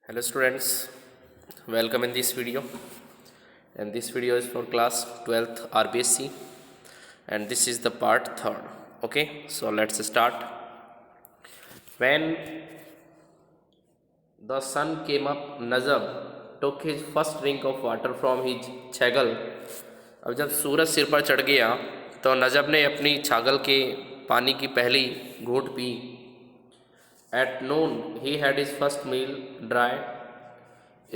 Hello students, welcome in this video, and this video is for class 12th RBSc and this is the part 3rd. Okay, so let's start. When the sun came up, Najab took his first drink of water from his छागल. अब जब सूरज सिर पर चढ़ गया तो नजब ने अपनी छागल के पानी की पहली घूंट P. At noon he had his first meal, dry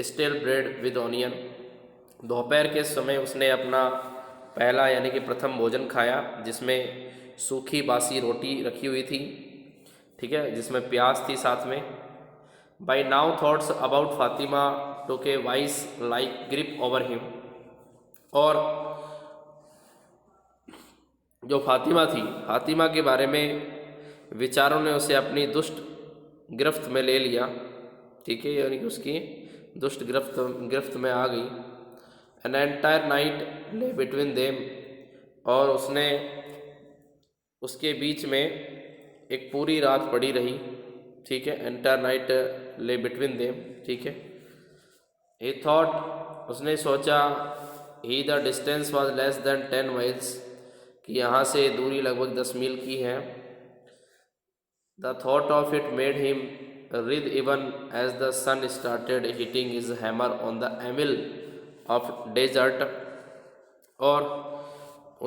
stale bread with onion. दोपहर के समय उसने अपना पहला यानी कि प्रथम भोजन खाया जिसमें सूखी बासी रोटी रखी हुई थी, ठीक है, जिसमें प्याज थी साथ में. By now thoughts about Fatima took a vice like grip over him. और जो फातिमा के बारे में विचारों ने उसे अपनी दुष्ट गिरफ्त में ले लिया, ठीक है, यानी कि उसकी दुष्ट गिरफ्त में आ गई. An entire night lay between them, और उसने उसके बीच में एक पूरी रात पड़ी रही, ठीक है. Entire night lay between them, ठीक है. ही थॉट, उसने सोचा, he the distance was less than 10 miles, कि यहाँ से दूरी लगभग 10 मील की है. The thought of it made him writhe even as the sun started hitting his hammer on the anvil of desert. और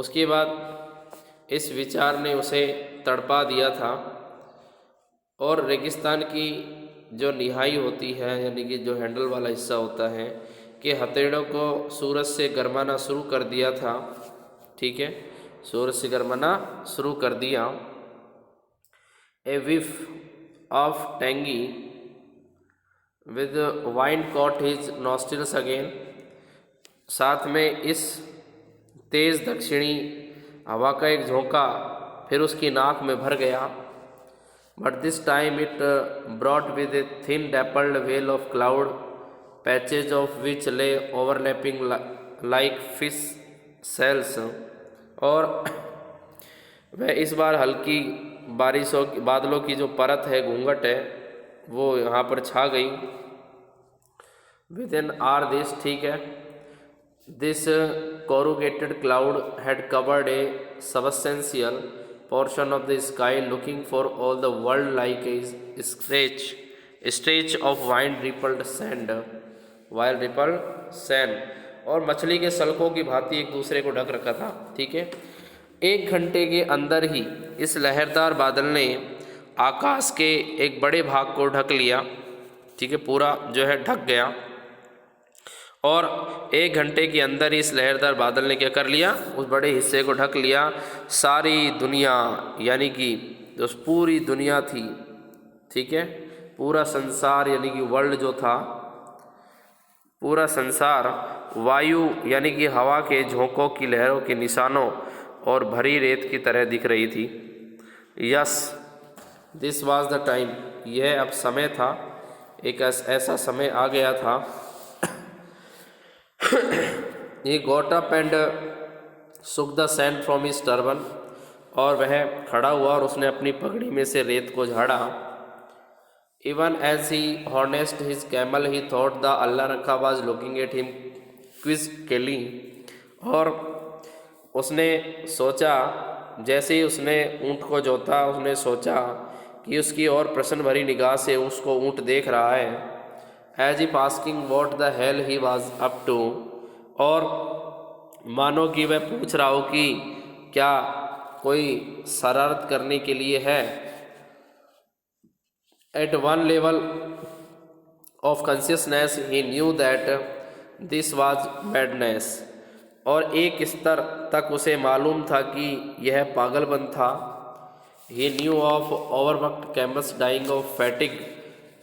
उसके बाद इस विचार ने उसे तड़पा दिया था. और रेगिस्तान की जो निहाई होती है, यानी कि जो हैंडल वाला हिस्सा होता है, कि हथेड़ों को सूरज से गरमाना शुरू कर दिया था, ठीक है, सूरज से गरमाना शुरू कर दिया. A whiff of tangy with wine caught his nostrils again. साथ में इस तेज़ दक्षिणी हवा का एक झोंका फिर उसकी नाक में भर गया. But this time it brought with a thin dappled veil of cloud, patches of which lay overlapping like fish shells. और वह इस बार हल्की बादलों की जो परत है, घूंघट है, वो यहाँ पर छा गई. विद इन आर दिस, ठीक है, this corrugated cloud had covered a substantial portion of the sky, looking for all the world like a stretch of wind rippled sand, और मछली के सलकों की भांति एक दूसरे को ढक रखा था, ठीक है. 1 घंटे के अंदर ही इस लहरदार बादल ने आकाश के एक बड़े भाग को ढक लिया, ठीक है, पूरा जो है ढक गया. और 1 घंटे के अंदर ही इस लहरदार बादल ने क्या कर लिया, उस बड़े हिस्से को ढक लिया. सारी दुनिया, यानी कि जो पूरी दुनिया थी, ठीक है, पूरा संसार यानी कि वर्ल्ड जो था, पूरा संसार वायु यानी कि हवा के झोंकों की लहरों के निशानों और भरी रेत की तरह दिख रही थी. Yes, this was the time, यह अब समय था, एक ऐसा समय आ गया था. ये गॉट अप एंड सुक the sand from his turban, और वह खड़ा हुआ और उसने अपनी पगड़ी में से रेत को झाड़ा. Even as he harnessed his camel he thought the Allah Rakha was looking at him quizzically. और उसने सोचा, जैसे ही उसने ऊँट को जोता, उसने सोचा कि उसकी और प्रश्न भरी निगाह से उसको ऊँट देख रहा है. As he asking what the hell he was up to, और मानो कि वह पूछ रहा हो कि क्या कोई शरारत करने के लिए है. At one level of consciousness he knew that this was madness, और एक स्तर तक उसे मालूम था कि यह पागलपन था. He knew of overworked campus dying of fatigue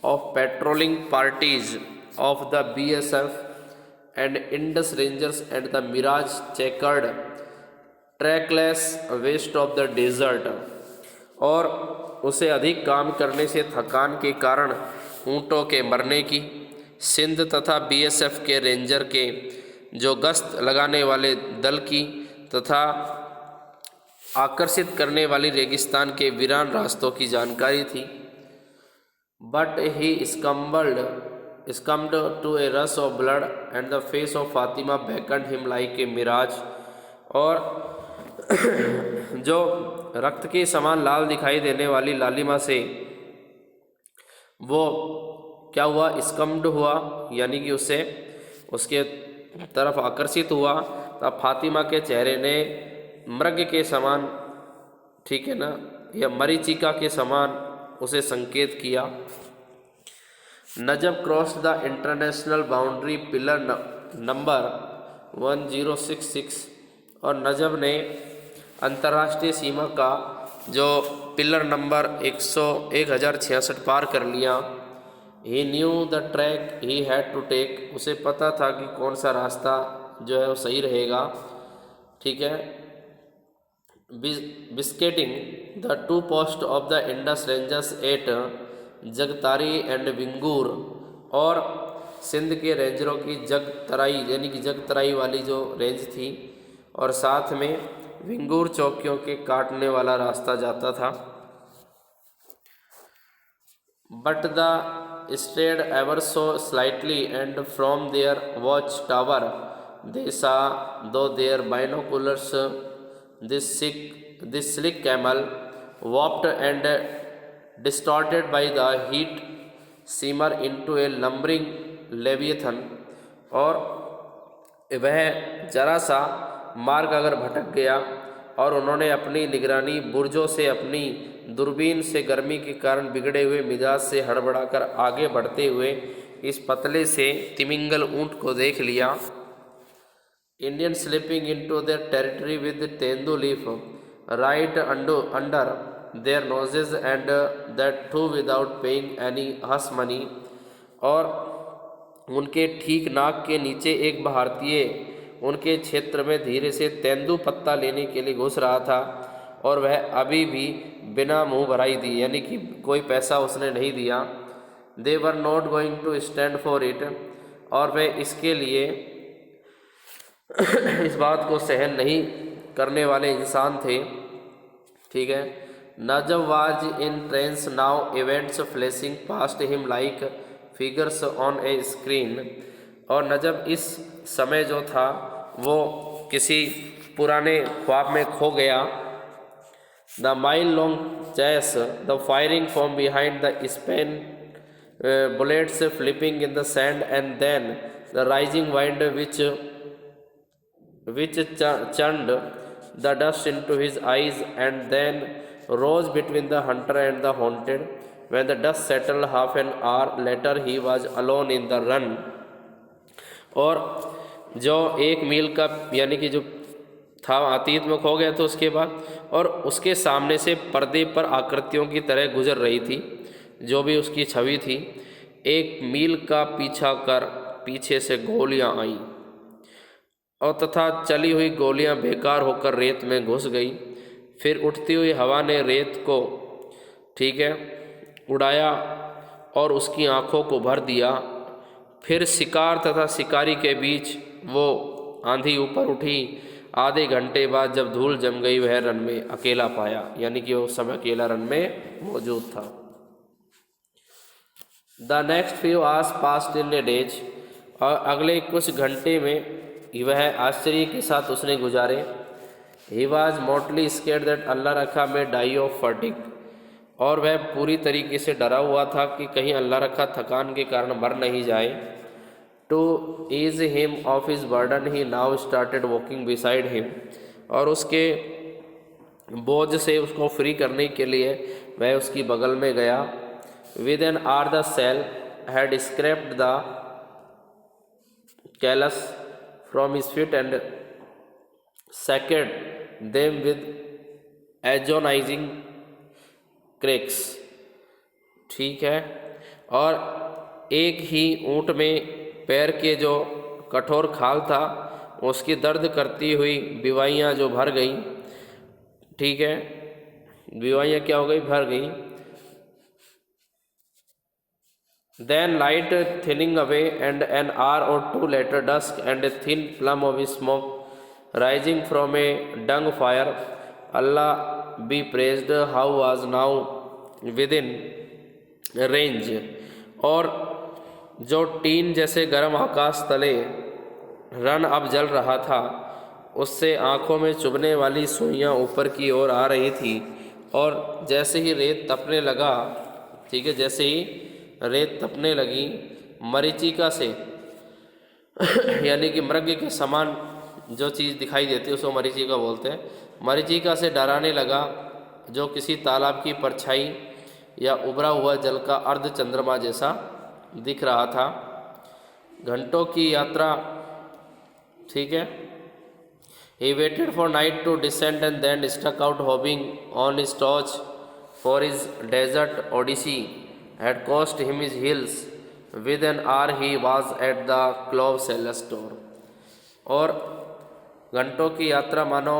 of patrolling parties of the BSF and Indus rangers and the mirage chequered trackless waste of the desert. और उसे अधिक काम करने से थकान के कारण ऊँटों के मरने की, सिंध तथा BSF के रेंजर के जो गश्त लगाने वाले दल की, तथा आकर्षित करने वाली रेगिस्तान के वीरान रास्तों की जानकारी थी. But he succumbed to a rush of blood and the face of Fatima beckoned him like a mirage। और जो रक्त के समान लाल दिखाई देने वाली लालिमा से वो क्या हुआ, स्कम्ड हुआ, यानी कि उससे उसके तरफ आकर्षित हुआ। तब फातिमा के चेहरे ने मृग के समान, ठीक है ना, या मरीचिका के समान उसे संकेत किया। Najab crossed the international boundary pillar number 1066, और नजब ने अंतर्राष्ट्रीय सीमा का जो पिलर नंबर 1066 पार कर लिया। He knew the track he had to take, उसे पता था कि कौन सा रास्ता जो है वो सही रहेगा, ठीक है। Bisecting the two post of the Indus rangers at Jagtari and Vingur, और सिंध के रेंजरों की जगतराई यानी कि जगतराई वाली जो रेंज थी, और साथ में विंगूर चौकियों के काटने वाला रास्ता जाता था। But the stayed ever so slightly and from there watch tower they saw through their binoculars this slick camel warped and distorted by the heat shimmer into a lumbering leviathan, और वह जरा सा मार्ग अगर भटक गया और उन्होंने अपनी निगरानी बुर्जों से अपनी दूरबीन से गर्मी के कारण बिगड़े हुए मिजाज से हड़बड़ाकर आगे बढ़ते हुए इस पतले से तिमिंगल ऊंट को देख लिया। Indian slipping into their territory with tendu leaf right under their noses and that too without paying any hush money, और उनके ठीक नाक के नीचे एक भारतीय उनके क्षेत्र में धीरे से तेंदू पत्ता लेने के लिए घुस रहा था, और वह अभी भी बिना मुंह भराई दी, यानी कि कोई पैसा उसने नहीं दिया। They were not going to stand for it, और वे इसके लिए इस बात को सहन नहीं करने वाले इंसान थे, ठीक है। Najab was in trance now events flashing past him like figures on a screen, और नजब इस समय जो था वो किसी पुराने ख्वाब में खो गया। The mile long chase the firing from behind the span bullets flipping in the sand and then the rising wind which churned the dust into his eyes and then rose between the hunter and the haunted. When the dust settled half an hour later, he was alone in the run. और जो 1 मील का यानी कि जो था अतीत में खो गया था उसके बाद, और उसके सामने से पर्दे पर आकृतियों की तरह गुजर रही थी जो भी उसकी छवि थी। 1 मील का पीछा कर पीछे से गोलियां आईं, और तथा चली हुई गोलियां बेकार होकर रेत में घुस गई। फिर उठती हुई हवा ने रेत को, ठीक है, उड़ाया और उसकी आंखों को भर दिया। फिर शिकार तथा शिकारी के बीच वो आंधी ऊपर उठी। आधे घंटे बाद जब धूल जम गई वह रन में अकेला पाया, यानी कि वो समय अकेला रन में मौजूद था। The next few hours passed in A days, और अगले कुछ घंटे में वह आश्चर्य के साथ उसने गुजारे। He was mortally scared that Allah Rakha may die of फटिक, और वह पूरी तरीके से डरा हुआ था कि कहीं अल्लाह रखा थकान के कारण मर नहीं जाए। To ease him of his burden he now started walking beside him, और उसके बोझ से उसको फ्री करने के लिए वह उसकी बगल में गया। With an R the sail had scraped the callus from his feet and sacked them with agonizing cracks, ठीक है। और एक ही ऊंट में पैर के जो कठोर खाल था उसकी दर्द करती हुई बिवाइयाँ जो भर गई, ठीक है, बिवाइयाँ क्या हो गई, भर गई। Then light thinning away and an hour or two later dusk and a thin plume of smoke rising from a dung fire. Allah be praised, how was now within range, और जो टीन जैसे गर्म आकाश तले run अब जल रहा था, उससे आंखों में चुभने वाली सुइयां ऊपर की ओर आ रही थी। और जैसे ही रेत तपने लगा, ठीक है, जैसे ही रेत तपने लगी, मरीचिका से यानी कि मृग के समान जो चीज़ दिखाई देती है उसको मरीचिका बोलते हैं, मरीचिका से डराने लगा, जो किसी तालाब की परछाई या उभरा हुआ जल का अर्ध चंद्रमा जैसा दिख रहा था। घंटों की यात्रा, ठीक है। He waited for night to descend and then struck out, hoping on his torch, for his desert odyssey had cost him his hills. Within an hour he was at the Clove Cellar store. और घंटों की यात्रा मानो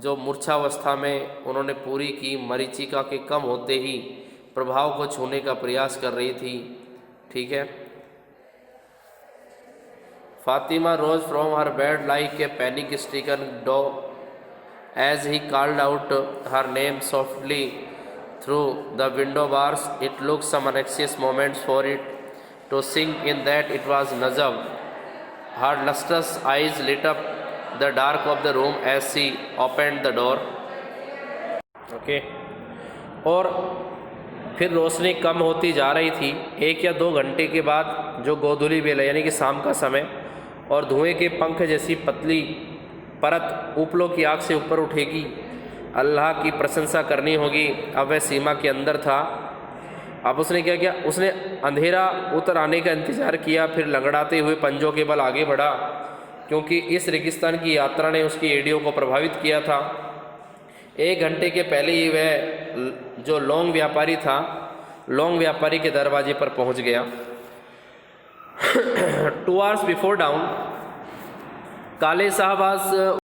जो मूर्छावस्था में उन्होंने पूरी की, मरीचिका के कम होते ही प्रभाव को छूने का प्रयास कर रही थी, ठीक है। Fatima rose from her bed like a panic-stricken dog as he called out her name softly through the window bars. It took some anxious moments for it to sink in that it was Najab. Her lustrous eyes lit up the dark of the room as she opened the door. Okay. और फिर रोशनी कम होती जा रही थी। 1 या 2 घंटे के बाद जो गोधूली बेला यानी कि शाम का समय और धुएं के पंख जैसी पतली परत उपलों की आग से ऊपर उठेगी, अल्लाह की प्रशंसा करनी होगी। अब वह सीमा के अंदर था। अब उसने क्या किया, उसने अंधेरा उतर आने का इंतज़ार किया, फिर लंगड़ाते हुए पंजों के बल आगे बढ़ा, क्योंकि इस रेगिस्तान की यात्रा ने उसकी एड़ियों को प्रभावित किया था। 1 घंटे के पहले ही वह जो लौंग व्यापारी था, लौंग व्यापारी के दरवाजे पर पहुंच गया। 2 hours before dawn, काले साहब